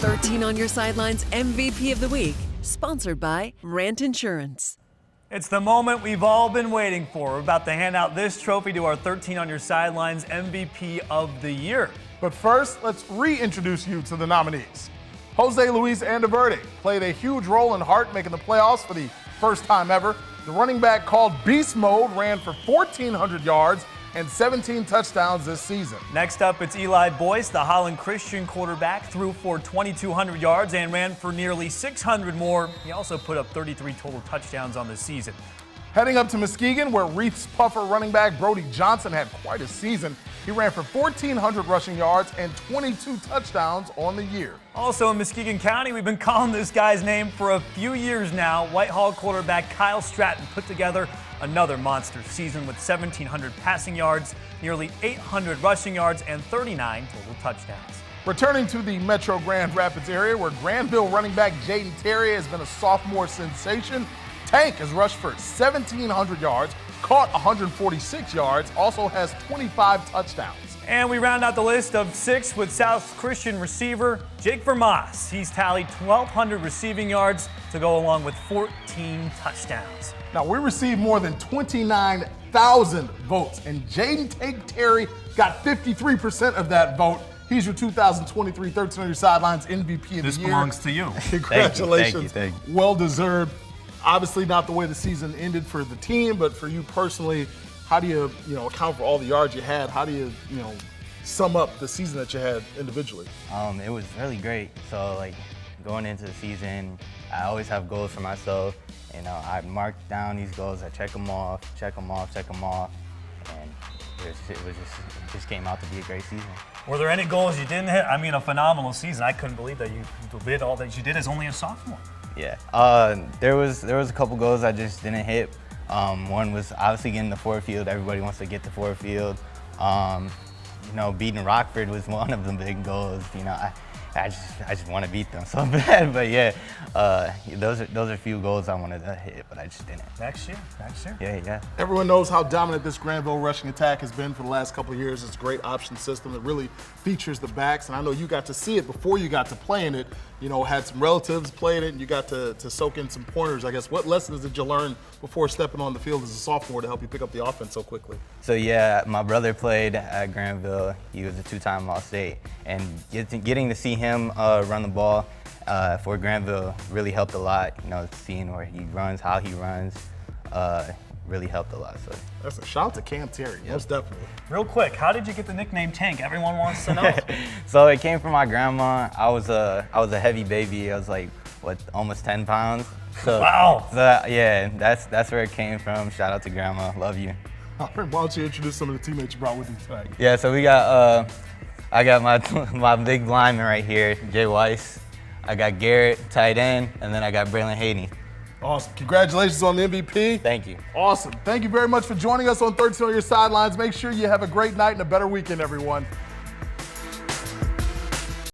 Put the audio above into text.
13 on Your Sidelines MVP of the Week, sponsored by Rant Insurance. It's the moment we've all been waiting for. We're about to hand out this trophy to our 13 on Your Sidelines MVP of the Year. But first, let's reintroduce you to the nominees. Jose Luis Andaverde played a huge role in Hart making the playoffs for the first time ever. The running back called Beast Mode ran for 1,400 yards and 17 touchdowns this season. Next up, it's Eli Boyce, the Holland Christian quarterback, threw for 2,200 yards and ran for nearly 600 more. He also put up 33 total touchdowns on the season. Heading up to Muskegon, where Reefs Puffer running back Brody Johnson had quite a season. He ran for 1,400 rushing yards and 22 touchdowns on the year. Also in Muskegon County, we've been calling this guy's name for a few years now. Whitehall quarterback Kyle Stratton put together another monster season with 1,700 passing yards, nearly 800 rushing yards, and 39 total touchdowns. Returning to the Metro Grand Rapids area, where Granville running back Jaden Terry has been a sophomore sensation. Tank has rushed for 1,700 yards, caught 146 yards, also has 25 touchdowns. And we round out the list of 6 with South Christian receiver Jake Vermas. He's tallied 1,200 receiving yards to go along with 14 touchdowns. Now, we received more than 29,000 votes, and Jaden Tank Terry got 53% of that vote. He's your 2023 13 on Your Sidelines MVP of the year. This belongs to you. Congratulations. Thank you. Well deserved. Obviously not the way the season ended for the team, but for you personally, how do you account for all the yards you had? How do you sum up the season that you had individually? It was really great. So going into the season, I always have goals for myself. I mark down these goals, I check them off, and it just came out to be a great season. Were there any goals you didn't hit? I mean, a phenomenal season. I couldn't believe that you did all that you did as only a sophomore. Yeah, there was a couple goals I just didn't hit. One was obviously getting the Ford Field. Everybody wants to get the Ford Field. Beating Rockford was one of the big goals. I just want to beat them so bad. But yeah, those are a few goals I wanted to hit, but I just didn't. Next year. Yeah. Everyone knows how dominant this Granville rushing attack has been for the last couple of years. It's a great option system that really features the backs, and I know you got to see it before you got to play in it. Had some relatives play in it, and you got to soak in some pointers, I guess. What lessons did you learn before stepping on the field as a sophomore to help you pick up the offense so quickly? So yeah, my brother played at Granville. He was a 2-time All-State, and getting to see him run the ball for Granville really helped a lot. Seeing where he runs, how he runs, really helped a lot. So that's a shout out to Cam Terry, most definitely. Real quick, how did you get the nickname Tank? Everyone wants to know. So it came from my grandma. I was a heavy baby. I was almost 10 pounds. So, wow. So yeah, that's where it came from. Shout out to Grandma. Love you. All right, why don't you introduce some of the teammates you brought with you tonight? Yeah, so we got I got my big lineman right here, Jay Weiss. I got Garrett, tight end, and then I got Braylon Haney. Awesome. Congratulations on the MVP. Thank you. Awesome. Thank you very much for joining us on 13 on Your Sidelines. Make sure you have a great night and a better weekend, everyone.